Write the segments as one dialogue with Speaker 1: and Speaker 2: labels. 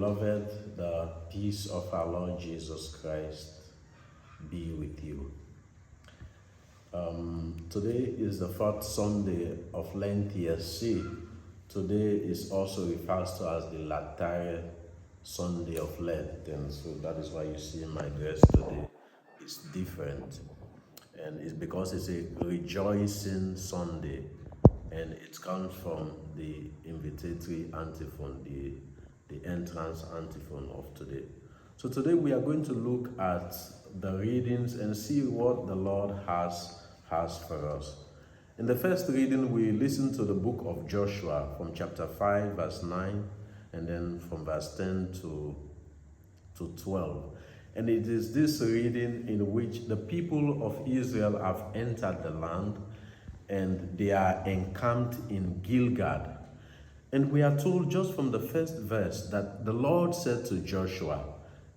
Speaker 1: Beloved, the peace of our Lord Jesus Christ be with you. Today is the fourth Sunday of Lent year C. Today is also referred to as the latter Sunday of Lent, and so that is why you see my dress today is different. And it's because it's a rejoicing Sunday, and it comes from the invitatory antiphon, the entrance antiphon of today. So today we are going to look at the readings and see what the Lord has for us. In the first reading, we listen to the book of Joshua from chapter 5, verse 9, and then from verse 10 to 12. And it is this reading in which the people of Israel have entered the land and they are encamped in Gilgal. And we are told just from the first verse that the Lord said to Joshua,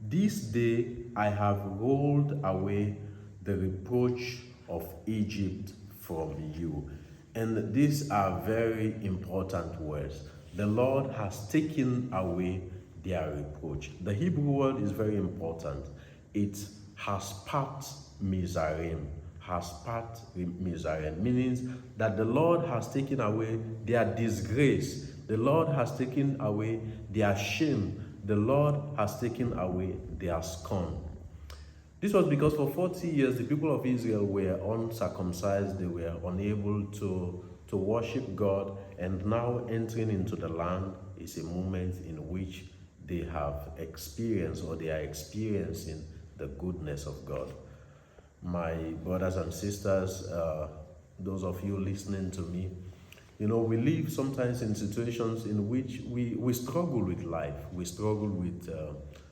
Speaker 1: "This day I have rolled away the reproach of Egypt from you." And these are very important words. The Lord has taken away their reproach. The Hebrew word is very important. It haspat mizarim. Haspat mizarim meaning that the Lord has taken away their disgrace. The Lord has taken away their shame. The Lord has taken away their scorn. This was because for 40 years, the people of Israel were uncircumcised. They were unable to worship God. And now entering into the land is a moment in which they have experienced, or they are experiencing, the goodness of God. My brothers and sisters, those of you listening to me, we live sometimes in situations in which we struggle with life. We struggle with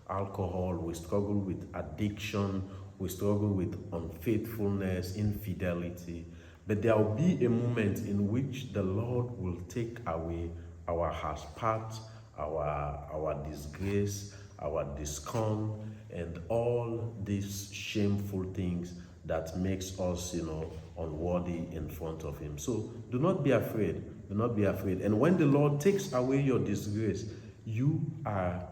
Speaker 1: alcohol, we struggle with addiction, we struggle with unfaithfulness, infidelity. But there will be a moment in which the Lord will take away our haspat, our disgrace, our discon, and all these shameful things that makes us, unworthy in front of Him. So do not be afraid. Do not be afraid. And when the Lord takes away your disgrace, you are,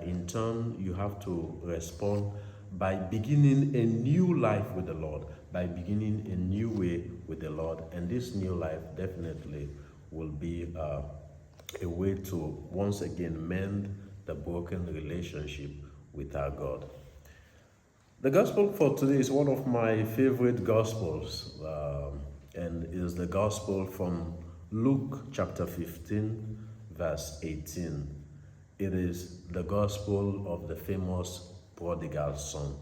Speaker 1: in turn, you have to respond by beginning a new life with the Lord, by beginning a new way with the Lord. And this new life definitely will be a way to once again mend the broken relationship with our God. The gospel for today is one of my favorite gospels, and is the gospel from Luke chapter 15, verse 18. It is the gospel of the famous Prodigal Son.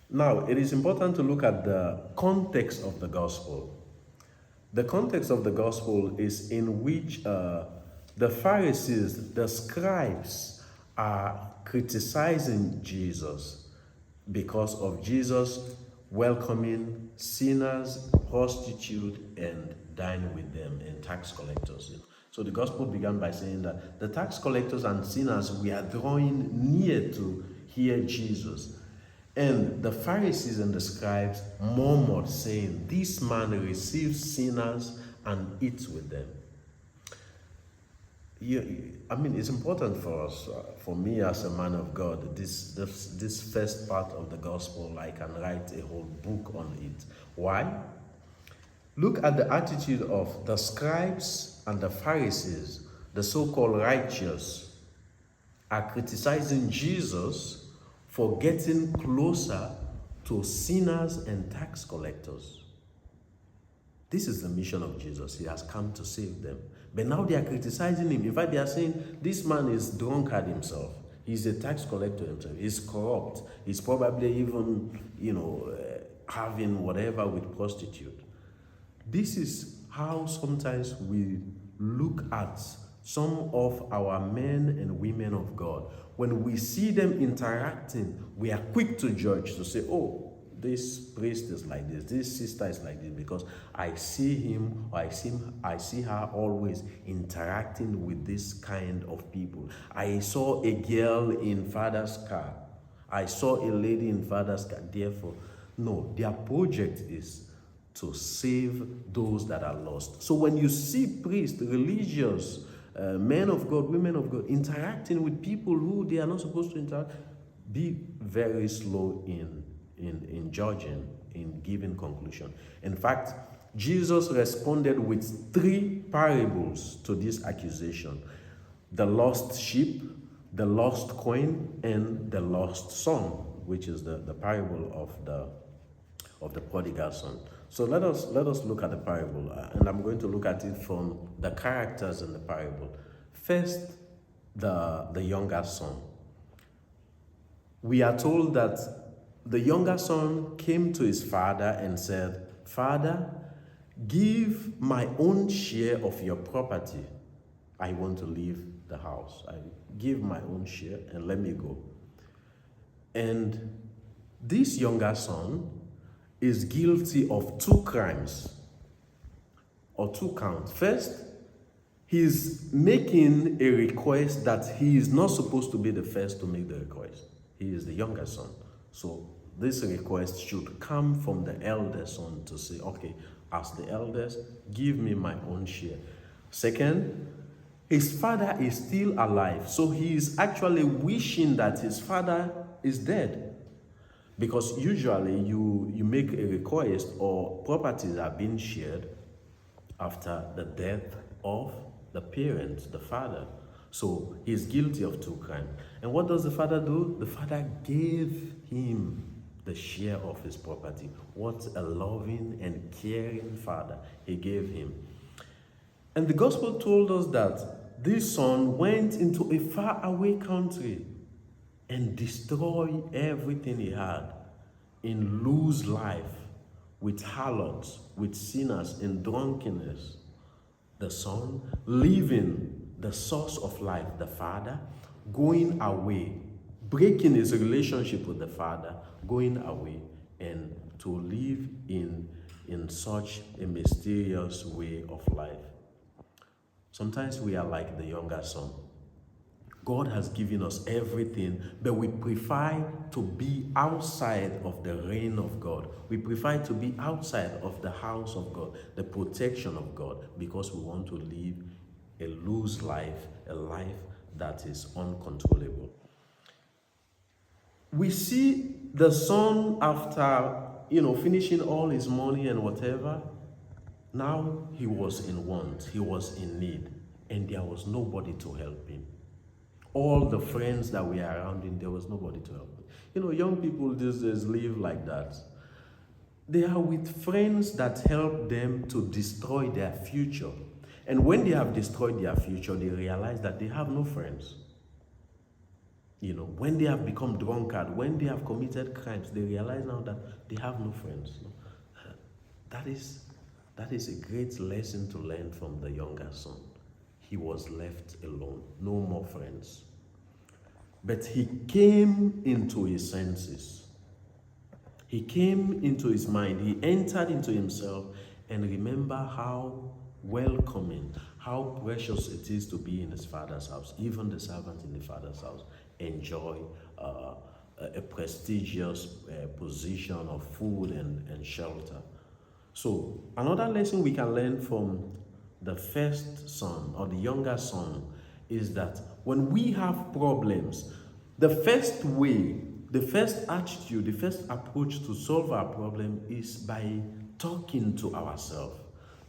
Speaker 1: Now, it is important to look at the context of the gospel. The context of the gospel is in which the Pharisees, the scribes, are criticizing Jesus because of Jesus welcoming sinners, prostitutes, and dining with them, and tax collectors. So the gospel began by saying that the tax collectors and sinners were drawing near to hear Jesus. And the Pharisees and the scribes murmured, saying, "This man receives sinners and eats with them." It's important for us, for me as a man of God, this first part of the gospel, I can write a whole book on it. Why? Look at the attitude of the scribes and the Pharisees, the so-called righteous, are criticizing Jesus for getting closer to sinners and tax collectors. This is the mission of Jesus. He has come to save them. But now they are criticizing him. In fact, they are saying, this man is drunkard himself. He's a tax collector himself. He's corrupt. He's probably even, having whatever with prostitute. This is how sometimes we look at some of our men and women of God. When we see them interacting, we are quick to judge, to say, "Oh, this priest is like this sister is like this," because I see him or I see her always interacting with this kind of people. I saw a girl in father's car. I saw a lady in father's car. Therefore, no, their project is to save those that are lost. So when you see priests, religious men of God, women of God, interacting with people who they are not supposed to interact. Be very slow in judging, in giving conclusion. In fact, Jesus responded with 3 parables to this accusation: the lost sheep, the lost coin, and the lost son, which is the parable of the prodigal son. So let us look at the parable, and I'm going to look at it from the characters in the parable. First, the younger son. We are told that the younger son came to his father and said, "Father, give my own share of your property. I want to leave the house. I give my own share and let me go." And this younger son is guilty of 2 crimes or 2 counts. First, he's making a request that he is not supposed to be the first to make the request. He is the younger son. So this request should come from the elder son to say, okay, as the eldest, give me my own share. Second, his father is still alive. So he is actually wishing that his father is dead. Because usually you make a request or properties are being shared after the death of the parent, the father. So he's guilty of 2 crimes. And what does the father do? The father gave him the share of his property. What a loving and caring father he gave him. And the gospel told us that this son went into a faraway country and destroyed everything he had in loose life, with harlots, with sinners, in drunkenness. The son leaving the source of life, the father, going away, breaking his relationship with the father, going away, and to live in such a mysterious way of life. Sometimes we are like the younger son. God has given us everything, but we prefer to be outside of the reign of God. We prefer to be outside of the house of God, the protection of God, because we want to live a loose life, a life that is uncontrollable. We see the son after, finishing all his money and whatever. Now he was in want, he was in need, and there was nobody to help him. All the friends that were around him, there was nobody to help him. Young people these days live like that. They are with friends that help them to destroy their future. And when they have destroyed their future, they realize that they have no friends. When they have become drunkard, when they have committed crimes, they realize now that they have no friends. That is a great lesson to learn from the younger son. He was left alone, no more friends. But he came into his senses. He came into his mind. He entered into himself and remember how welcoming, how precious it is to be in his father's house. Even the servants in the father's house enjoy a prestigious position of food and shelter. So another lesson we can learn from the first son or the younger son is that when we have problems, the first way, the first attitude, the first approach to solve our problem is by talking to ourselves.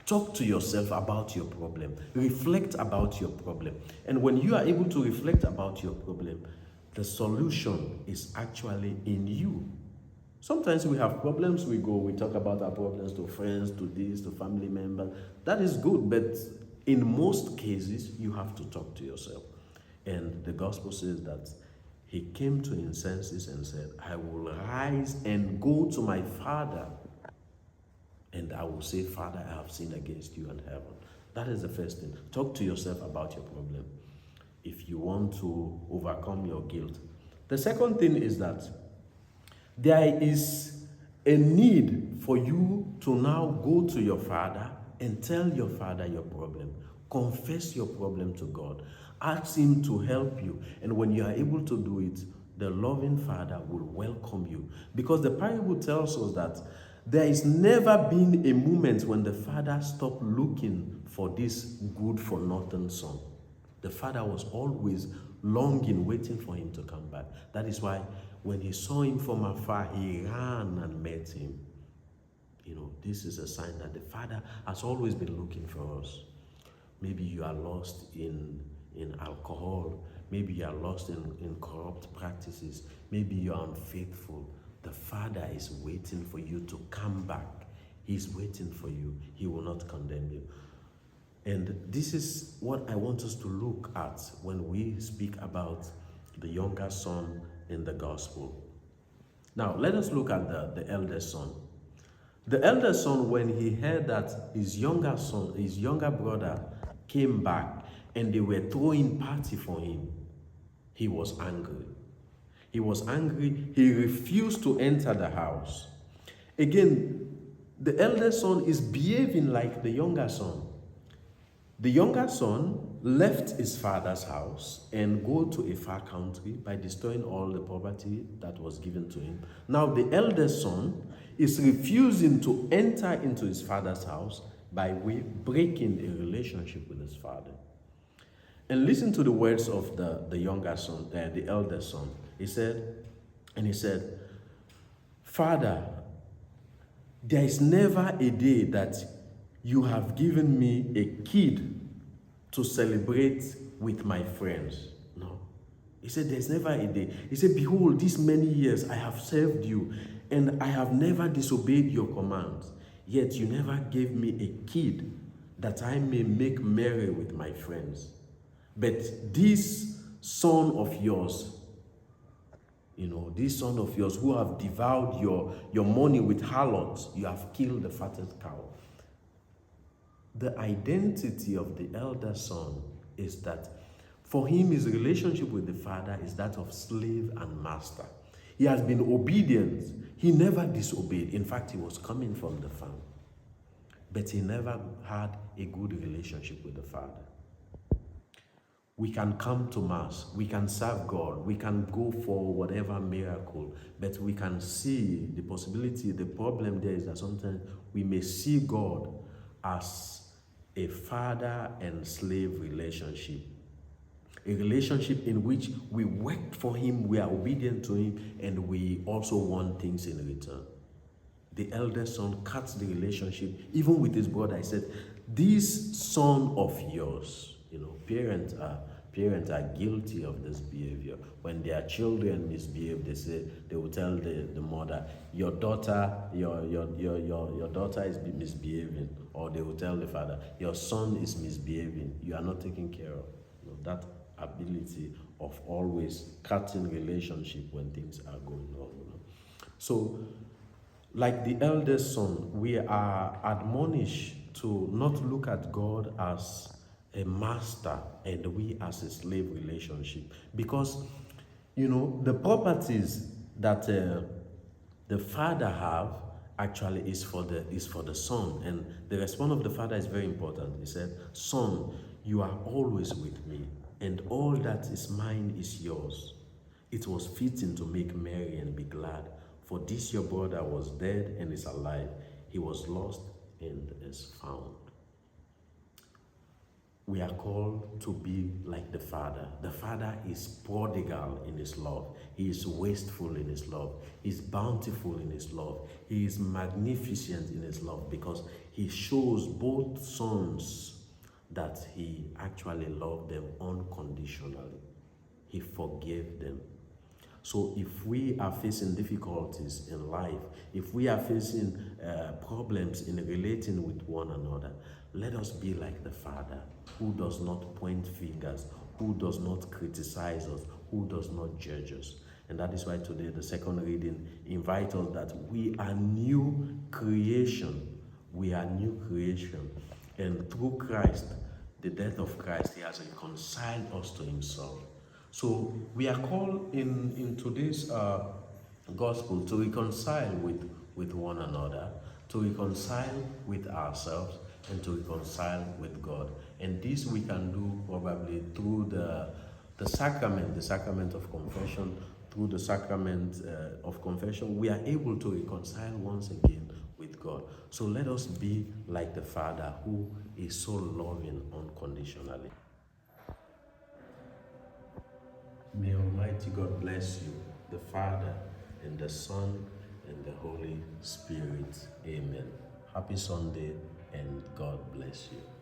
Speaker 1: Talk to yourself about your problem. Reflect about your problem. And when you are able to reflect about your problem, the solution is actually in you. Sometimes we have problems, we talk about our problems to friends, to this, to family members. That is good, but in most cases, you have to talk to yourself. And the gospel says that he came to his senses and said, I will rise and go to my father. And I will say, Father, I have sinned against you and heaven. That is the first thing. Talk to yourself about your problem if you want to overcome your guilt. The second thing is that there is a need for you to now go to your father and tell your father your problem. Confess your problem to God. Ask him to help you. And when you are able to do it, the loving father will welcome you. Because the parable tells us that there has never been a moment when the father stopped looking for this good-for-nothing son. The father was always longing, waiting for him to come back. That is why when he saw him from afar, he ran and met him. This is a sign that the father has always been looking for us. Maybe you are lost in alcohol. Maybe you are lost in corrupt practices. Maybe you are unfaithful. The father is waiting for you to come back. He's waiting for you. He will not condemn you. And this is what I want us to look at when we speak about the younger son in the gospel. Now, let us look at the elder son. The elder son, when he heard that his younger brother came back and they were throwing party for him, he was angry. He was angry. He refused to enter the house. Again, the elder son is behaving like the younger son. The younger son left his father's house and go to a far country by destroying all the property that was given to him. Now the elder son is refusing to enter into his father's house by breaking a relationship with his father. And listen to the words of the younger son, the elder son. He said, "Father, there is never a day that you have given me a kid to celebrate with my friends." No. He said, there's never a day. He said, "Behold, these many years I have served you, and I have never disobeyed your commands. Yet you never gave me a kid that I may make merry with my friends. But this son of yours, this son of yours who have devoured your money with harlots, you have killed the fattest cow." The identity of the elder son is that for him, his relationship with the father is that of slave and master. He has been obedient. He never disobeyed. In fact, he was coming from the farm. But he never had a good relationship with the father. We can come to Mass, we can serve God, we can go for whatever miracle, but we can see the possibility, the problem there is that sometimes we may see God as a father and slave relationship. A relationship in which we work for him, we are obedient to him, and we also want things in return. The elder son cuts the relationship, even with his brother. He said, "This son of yours," parents are guilty of this behavior. When their children misbehave, they will tell the mother, your daughter is misbehaving. Or they will tell the father, your son is misbehaving. You are not taking care of. That ability of always cutting relationship when things are going wrong. So, like the eldest son, we are admonished to not look at God as a master and we as a slave relationship, because the properties that the father have actually is for the son, and the response of the father is very important. He said, "Son, you are always with me, and all that is mine is yours. It was fitting to make merry and be glad, for this your brother was dead and is alive. He was lost and is found." We are called to be like the Father. The Father is prodigal in his love. He is wasteful in his love. He is bountiful in his love. He is magnificent in his love, because he shows both sons that he actually loved them unconditionally. He forgave them. So if we are facing difficulties in life, if we are facing problems in relating with one another, let us be like the Father, who does not point fingers, who does not criticize us, who does not judge us. And that is why today the second reading invites us that we are new creation. We are new creation. And through Christ, the death of Christ, he has reconciled us to himself. So we are called in today's gospel to reconcile with one another, to reconcile with ourselves, and to reconcile with God. And this we can do probably through the sacrament of confession. Through the sacrament of confession, we are able to reconcile once again with God. So let us be like the Father, who is so loving unconditionally. May Almighty God bless you, the Father, and the Son, and the Holy Spirit. Amen. Happy Sunday, and God bless you.